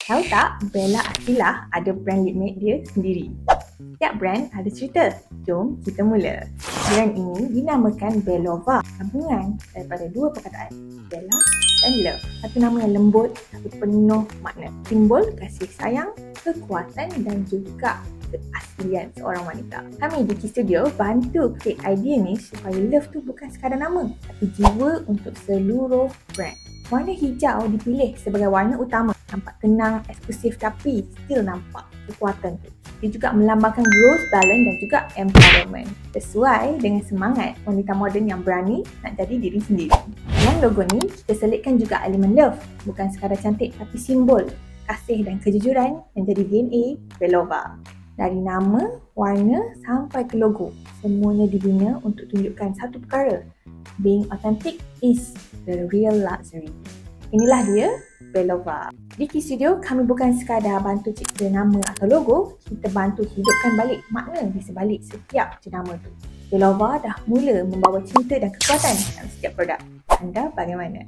Tahu tak, Bella Akila ada brand lip matte dia sendiri. Setiap brand ada cerita. Jom kita mula. Brand ini dinamakan Belova, gabungan daripada dua perkataan, Bella dan Love. Satu nama yang lembut tapi penuh makna. Simbol kasih sayang, kekuatan dan juga keaslian seorang wanita. Kami di Key Studio bantu create idea ni supaya Love tu bukan sekadar nama, tapi jiwa untuk seluruh brand. Warna hijau dipilih sebagai warna utama. Nampak tenang, eksklusif tapi still nampak kekuatan tu. Dia juga melambangkan growth, balance dan juga empowerment. Sesuai dengan semangat wanita moden yang berani nak jadi diri sendiri. Dalam logo ni, kita selitkan juga elemen love. Bukan sekadar cantik tapi simbol kasih dan kejujuran yang jadi DNA Belova. Dari nama, warna sampai ke logo, semuanya dibina untuk tunjukkan satu perkara. Being authentic is the real luxury. Inilah dia, Belova. Di Key Studio, kami bukan sekadar bantu cipta nama atau logo, kita bantu hidupkan balik makna di sebalik setiap jenama tu. Belova dah mula membawa cinta dan kekuatan dalam setiap produk. Anda bagaimana?